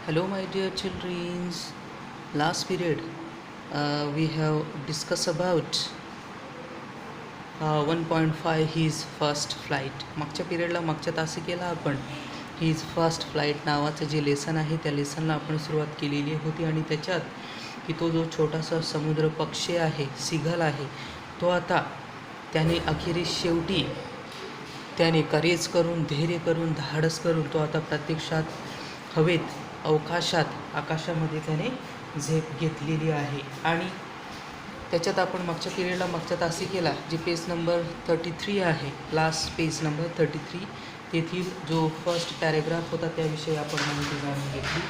Hello, my dear children. Last period, we have discussed about 1.5 his first flight. मागच्या पिरियडला मागच्या तासिकेला आपण his first flight नावाचं जे lesson आहे त्या लेसनला आपण सुरुवात केलेली होती आणि त्याच्यात की तो जो छोटासा समुद्र पक्षी आहे सिगल आहे तो आता त्याने अखेरीस शेवटी त्याने करेज करून धैर्य करून धाडस करून तो आता प्रत्यक्षात हवेत अवकाशात आकाशामध्ये त्याने झेप घेतलेली आहे आणि त्याच्यात आपण मागच्या पिरियडला मागच्या तासिकेला जे पेज नंबर 33 आहे लास्ट पेज नंबर 33 तेथील जो फर्स्ट पॅरेग्राफ होता त्याविषयी आपण माहिती जाणून घेतली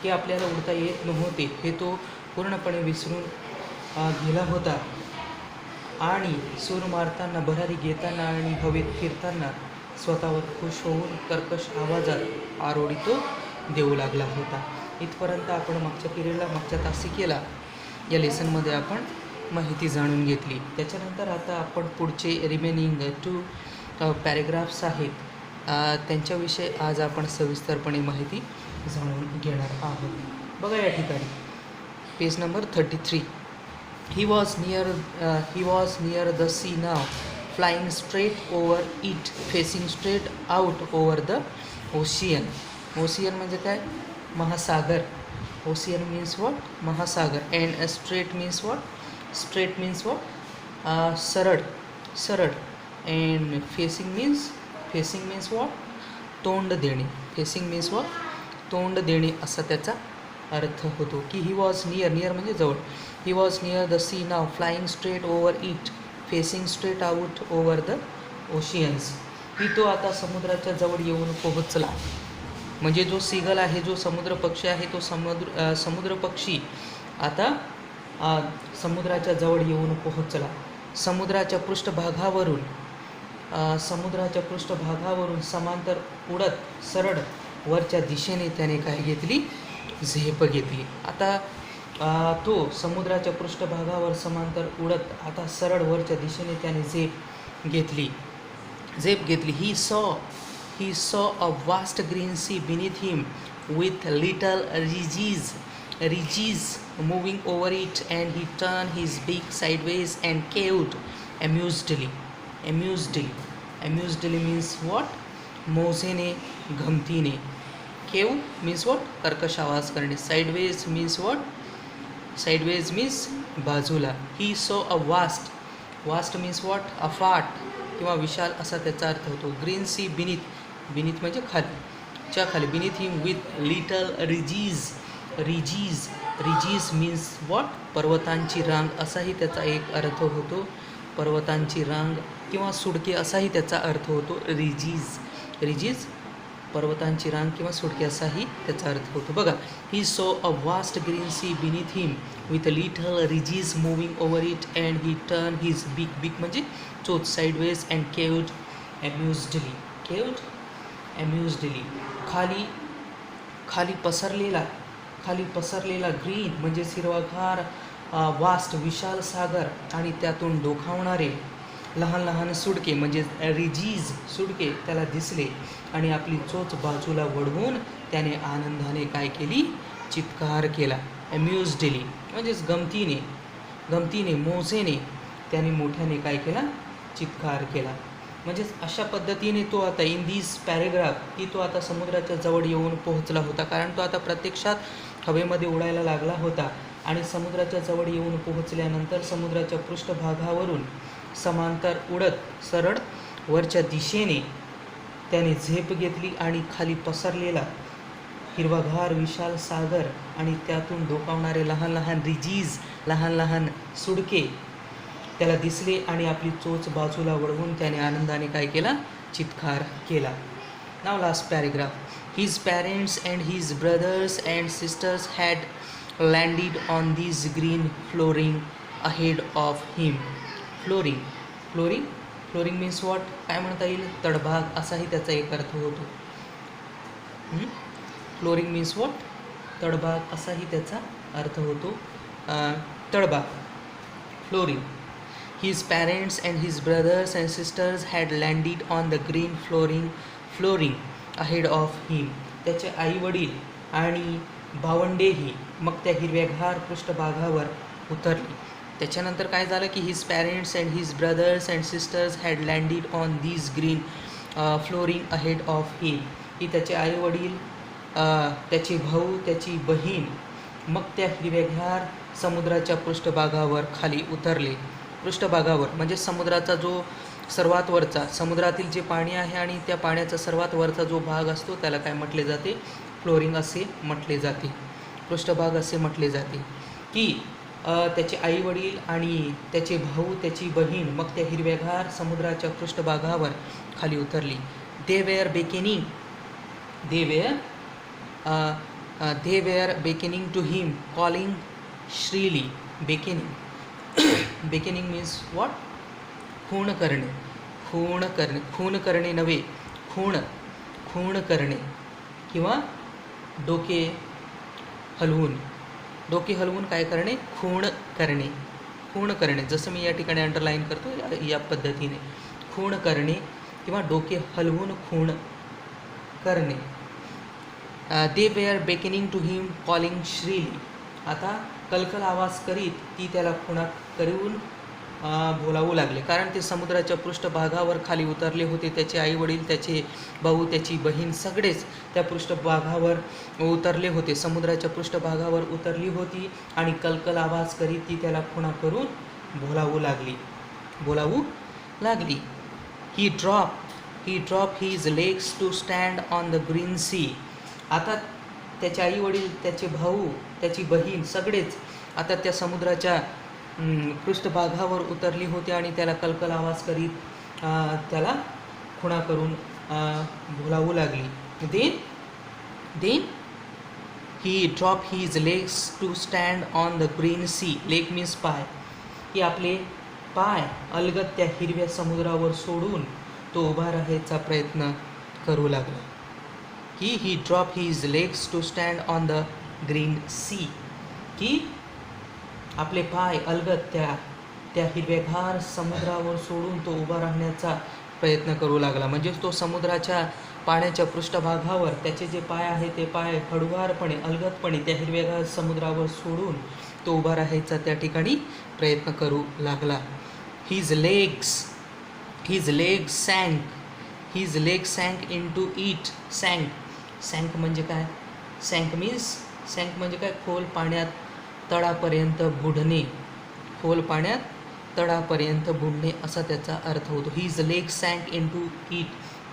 की आपल्याला उडता येत नव्हते हे तो पूर्णपणे विसरून गेला होता आणि सूर मारताना भरारी घेताना आणि हवेत फिरताना स्वतःवर खुश होऊन कर्कश आवाजात आरोळी तो देऊ लागला होता. इथपर्यंत आपण मागच्या पिरियडला मागच्या तासिकेला या लेसनमध्ये आपण माहिती जाणून घेतली. त्याच्यानंतर आता आपण पुढचे रिमेनिंग 2 पॅरेग्राफ्स आहेत त्यांच्याविषयी आज आपण सविस्तरपणे माहिती जाणून घेणार आहोत. बघा या ठिकाणी page number 33. He was near the sea now, flying straight over it, facing straight out over the ocean. Ocean म्हणजे काय? महासागर. Ocean means what? महासागर. And straight means what? Straight means what? सरळ. And facing means what? तोंड देणे. Facing means what? तोंड देणे असा त्याचा अर्थ होतो की ही वॉज नियर म्हणजे जवळ. He was near the sea now flying straight over it facing straight out over the oceans. ही तो आता समुद्राच्या जवळ येऊन पोहोचला. म्हणजे जो सीगल आहे जो समुद्र पक्षी आहे तो समुद्र पक्षी आता समुद्राच्या जवळ येऊन पोहोचला. समुद्राच्या पृष्ठभागावरून समांतर उडत सरळ वरच्या दिशेने त्याने काय घेतली? झेप घेतली. आता तो समुद्राच्या पृष्ठभागावर समांतर उडत आता सरळ वरच्या दिशेने त्याने झेप घेतली. He saw a vast green sea beneath him with little ridges moving over it, and he turned his beak sideways and cawed amusedly. Amusedly means what? मोजेने गमतीने. केव means what? कर्कश आवाज करणे. Sideways means what? Sideways means बाजूला. He saw a vast means what? अफाट किंवा विशाल असा त्याचा अर्थ होतो. ग्रीन सी beneath म्हणजे खाली. beneath him with little ridges means what? पर्वतांची रांग असाही त्याचा एक अर्थ होतो. पर्वतांची रांग किंवा सुडके असाही त्याचा अर्थ होतो. रिजीज पर्वतांची रांग किंवा सुडके असाही त्याचा अर्थ होतो. बघा, he saw a vast green sea beneath him with little ridges moving over it and he turn his big म्हणजे चोच साईडवेज अँड केव्ड अम्युज्डली. खाली पसरलेला ग्रीन म्हणजे हिरवागार वास्ट विशाल सागर आणि त्यातून डोकावणारे लहान सुडके म्हणजे रिजीज सुडके त्याला दिसले आणि आपली चोच बाजूला वळवून त्याने आनंदाने काय केली? चित्कार केला. अम्युज्डली म्हणजेच गमतीने मोजेने त्याने मोठ्याने काय केला? चित्कार केला. म्हणजेच अशा पद्धतीने तो आता इन दिस पॅरेग्राफ की तो आता समुद्राच्या जवळ येऊन पोहोचला होता. कारण तो आता प्रत्यक्षात हवेमध्ये उडायला लागला होता आणि समुद्राच्या जवळ येऊन पोहोचल्यानंतर समुद्राच्या पृष्ठभागावरून समांतर उडत सरळ वरच्या दिशेने त्याने झेप घेतली आणि खाली पसरलेला हिरवागार विशाल सागर आणि त्यातून डोकावणारे लहान सुडके त्याला दिसले आणि आपली चोच बाजूला वळवून त्याने आनंदाने काय केला? चित्कार केला. Now last paragraph. His parents and his brothers and sisters had landed on this green flooring ahead of him. Flooring means what? काय म्हणता येईल? तळभाग असाही त्याचा एक अर्थ होतो. Flooring means what? तळभाग असाही त्याचा अर्थ होतो. तळभाग flooring. His parents and his brothers and sisters had landed on the green flooring ahead of him. त्याचे आई वडील आणि भावंडेही मग त्या हिरव्यागार पृष्ठभागावर उतरली. त्याच्यानंतर काय झालं की his parents and his brothers and sisters had landed on these green flooring ahead of him. की त्याचे आईवडील, त्याचे भाऊ, त्याची बहीण मग त्या हिरव्यागार समुद्राच्या पृष्ठभागावर खाली उतरले. पृष्ठभागावर म्हणजे समुद्राचा जो सर्वात वरचा, समुद्रातील जे पाणी आहे आणि त्या पाण्याचा सर्वात वरचा जो भाग असतो त्याला काय म्हटले जाते? फ्लोरिंग असे म्हटले जाते, पृष्ठभाग असे म्हटले जाते. की त्याचे आईवडील आणि त्याचे भाऊ, त्याची बहीण मग त्या हिरव्यागार समुद्राच्या पृष्ठभागावर खाली उतरली. They were beckoning to him calling shrilly. Beckoning means what? खूण करणे नव्हे, खूण करणे किंवा डोके हलवून काय करणे? खूण करणे. जसं मी या ठिकाणी अंडरलाईन करतो या पद्धतीने, खूण करणे किंवा डोके हलवून खूण करणे. They were beckoning to him calling shrilly. आता कलकल आवाज करीत ती त्याला खुणा करून बोलावू लागले, कारण ते समुद्राच्या पृष्ठभागावर खाली उतरले होते. त्याचे आईवडील, त्याचे भाऊ, त्याची बहीण सगळेच त्या पृष्ठभागावर उतरले होते, समुद्राच्या पृष्ठभागावर उतरली होती आणि कलकल आवाज करीत ती त्याला खुणा करून बोलावू लागली. He drop his legs to stand on the green sea. आता त्याचे आईवडील, त्याचे भाऊ, त्याची बहीण सगळेच आता त्या समुद्राच्या पृष्ठभागावर उतरली होती आणि त्याला कलकल आवाज करीत त्याला खुणा करून बोलावू लागली. Then he drop his legs to stand on the green sea. Leg means पाय. की आपले पाय अलगद त्या हिरव्या समुद्रावर सोडून तो उभा राहायचा प्रयत्न करू लागला. की he drop his legs to stand on the green sea. की आपले पाय अलगद त्या हिरव्यागार समुद्रावर सोडून तो उभा राहण्याचा प्रयत्न करू लागला. म्हणजे तो समुद्राच्या पाण्याच्या पृष्ठभागावर त्याचे जे पाय आहे ते पाय हळुवारपणे, अलगदपणे त्या हिरव्यागार समुद्रावर सोडून तो उभा राहायचा त्या ठिकाणी प्रयत्न करू लागला. His leg sank into it. Sank म्हणजे काय? सँक म्हणजे काय? खोल पाण्यात तळापर्यंत बुडणे असा त्याचा अर्थ होतो. His leg sank into it.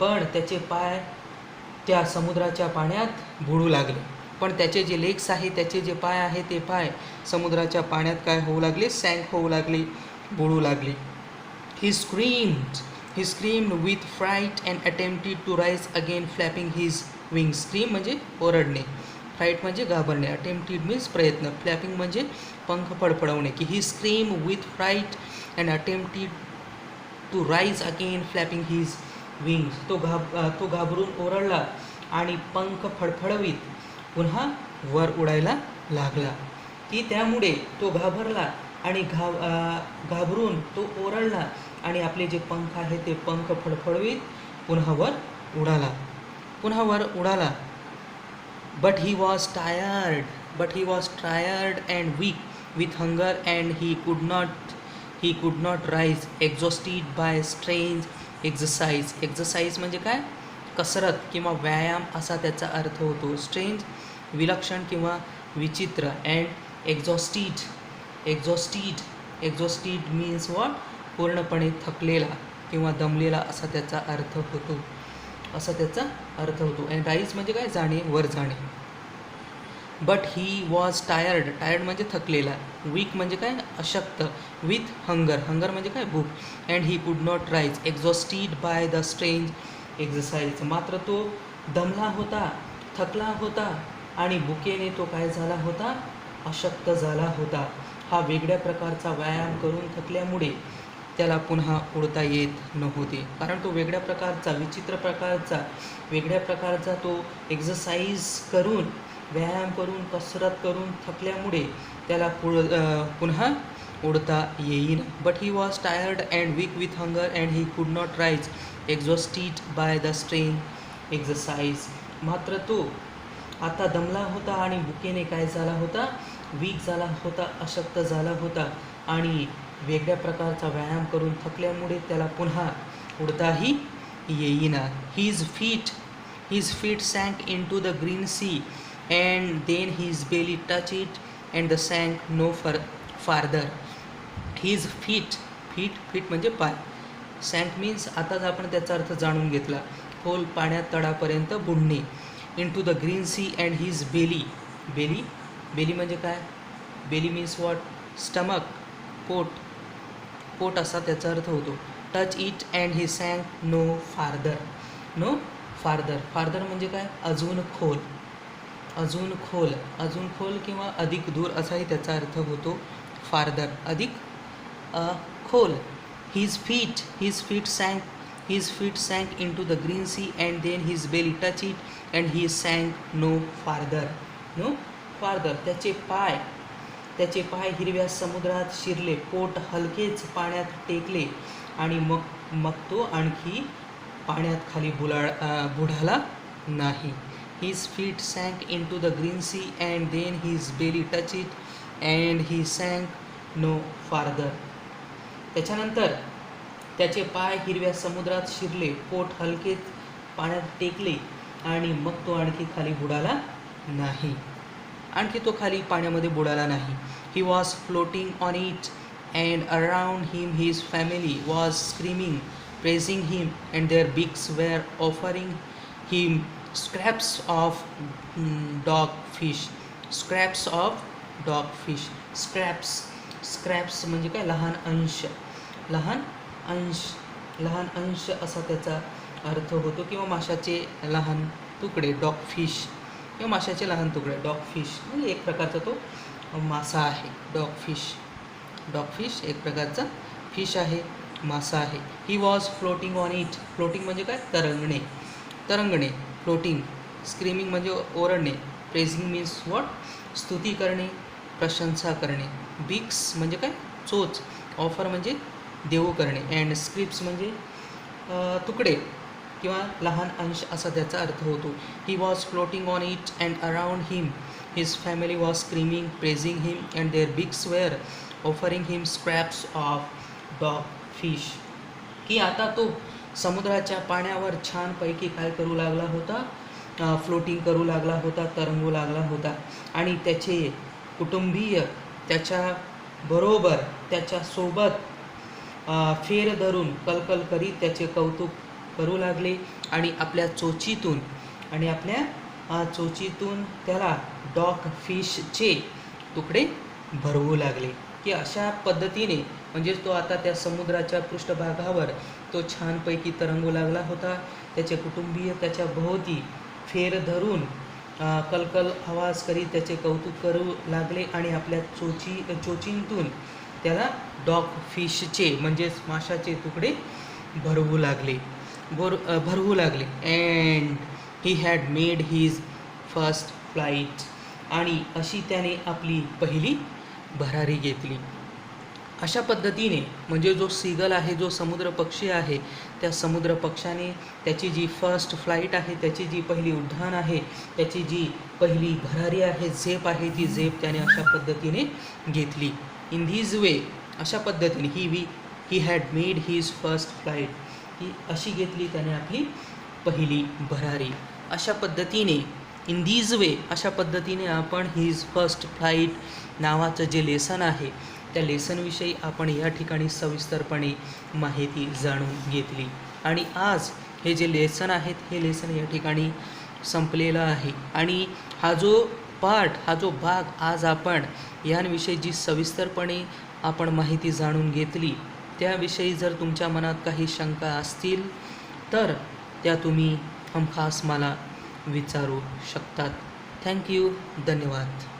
पण त्याचे पाय त्या समुद्राच्या पाण्यात बुडू लागले. पण त्याचे जे लेग्स आहे, त्याचे जे पाय आहे ते पाय समुद्राच्या पाण्यात काय होऊ लागले? सँक होऊ लागले, बुडू लागले. He screamed with fright and attempted to rise again flapping his wings. Scream म्हणजे ओरडणे, फ्राईट म्हणजे घाबरणे, अटेम्प्टेड मीन्स प्रयत्न, फ्लॅपिंग म्हणजे पंख फडफडवणे. की he scream with fright and attempted to rise again flapping his wings. तो घाबरून ओरडला आणि पंख फडफडवीत पुन्हा वर उडायला लागला. की त्यामुळे तो घाबरला आणि घाबरून तो ओरडला आणि आपले जे पंख आहे ते पंख फडफडवीत पुन्हा वर उडाला. But he was tired and weak with hunger and he could not rise, exhausted by strange exercise. Exercise म्हणजे काय? कसरत किंवा व्यायाम असा त्याचा अर्थ होतो. स्ट्रेंज विलक्षण किंवा विचित्र, अँड एक्झॉस्टेड मीन्स व्हॉट? पूर्णपणे थकलेला किंवा दमलेला असा त्याचा अर्थ होतो. अँड राईज म्हणजे काय? जाणे, वर जाणे. बट ही वॉज टायर्ड म्हणजे थकलेला, वीक म्हणजे काय? अशक्त, विथ हंगर म्हणजे काय? भूक, and he could not rise, exhausted by the strange exercise. मात्र तो दमला होता, थकला होता आणि भुकेने तो काय झाला होता? अशक्त झाला होता. हा वेगळ्या प्रकारचा व्यायाम करून थकल्यामुळे त्याला पुन्हा उडता येत नव्हते, कारण तो वेगळ्या प्रकारचा तो एक्झरसाइज करून, व्यायाम करून, कसरत करून थकल्यामुळे त्याला पुन्हा उडता येईन. But he was tired and weak with hunger and he could not rise, exhausted by the strain exercise. मात्र तो आता दमला होता आणि बुकेने काय झाला होता, वीक झाला होता, अशक्त झाला होता आणि वेगळ्या प्रकारचा व्यायाम करून थकल्यामुळे त्याला पुन्हा उडताही येईना. His feet sank into the green sea, and then his belly touched it, and the sank no farther. His feet म्हणजे पाय. सँक मीन्स आताच आपण त्याचा अर्थ जाणून घेतला. खोल पाण्यात तळापर्यंत बुडणे. Into the green sea and his belly म्हणजे काय? Bailey means what? स्टमक, पोट असा त्याचा अर्थ होतो. Touch it and he sank no farther म्हणजे काय? अजून खोल किंवा अधिक दूर असाही त्याचा अर्थ होतो. फार्दर अधिक खोल. His feet sank into the green sea, and then his belly touched it, and he sank no farther. त्याचे पाय हिरव्या समुद्रात शिरले, पोट हलकेच पाण्यात टेकले आणि मग तो आणखी पाण्यात खाली बुडाला नाही. His feet sank into the green sea, and then his belly touched it, and he sank no farther. त्याच्यानंतर त्याचे पाय हिरव्या समुद्रात शिरले, पोट हलकेच पाण्यात टेकले आणि मग तो आणखी खाली बुडाला नाही. He was floating on it, and around him his family was screaming, praising him, and their beaks were offering him scraps of dogfish. Scraps म्हणजे काय? लहान अंश असा त्याचा अर्थ होतो, किंवा माशाचे लहान तुकडे, डॉगफिश किंवा माशाचे लहान तुकडे. डॉगफिश म्हणजे एक प्रकारचा तो मासा आहे. डॉगफिश एक प्रकारचा फिश आहे, मासा आहे. ही was floating on it. Floating म्हणजे काय? तरंगणे. फ्लोटिंग. स्क्रीमिंग म्हणजे ओरडणे. Praising means what? स्तुती करणे, प्रशंसा करणे. बिक्स म्हणजे काय? चोच. ऑफर म्हणजे देऊ करणे. अँड स्क्रिप्स म्हणजे तुकडे किंवा लहान अंश असा त्याचा अर्थ होतो. He was floating on it, and around him his family was screaming, praising him, and their beaks were offering him scraps of dog fish. की आता तो समुद्राच्या पाण्यावर छानपैकी काय करू लागला होता? फ्लोटिंग करू लागला होता, तरंगू लागला होता. आणि त्याचे कुटुंबीय त्याच्याबरोबर, त्याच्यासोबत फेर धरून कलकल करीत त्याचे कौतुक करू लागले आणि आपल्या चोचीतून त्याला डॉग फिशचे तुकडे भरवू लागले. की अशा पद्धतीने म्हणजे तो आता त्या समुद्राच्या पृष्ठभागावर तो छानपैकी तरंगू लागला होता. त्याचे कुटुंबीय त्याच्या भोवती फेर धरून कलकल आवाज करीत त्याचे कौतुक करू लागले आणि आपल्या चोचीतून त्याला डॉग फिशचे म्हणजेच माशाचे तुकडे भरवू लागले. And he had made his first flight. आणि अशी त्याने आपली पहिली भरारी घेतली. अशा पद्धतीने म्हणजे जो सीगल आहे, जो समुद्र पक्षी आहे, त्या समुद्र पक्षाने त्याची जी फर्स्ट फ्लाईट आहे, त्याची जी पहिली उड्डाण आहे, त्याची जी पहिली भरारी आहे, झेप आहे, ती झेप त्याने अशा पद्धतीने घेतली. इन धिज वे, अशा पद्धतीने he had made his first flight. ही अशी घेतली त्याने आपली पहिली भरारी. अशा पद्धतीने इन धिज वे, अशा पद्धतीने आपण हिज फर्स्ट फ्लाईट नावाचं जे लेसन आहे, त्या लेसनविषयी आपण या ठिकाणी सविस्तरपणे माहिती जाणून घेतली. आणि आज हे जे लेसन आहेत, हे लेसन या ठिकाणी संपलेलं आहे. आणि हा जो भाग आज आपण यांविषयी जी सविस्तरपणे आपण माहिती जाणून घेतली, त्याविषयी जर तुमच्या मनात काही शंका असतील तर त्या तुम्ही हमखास मला विचारू शकतात. थँक्यू. धन्यवाद.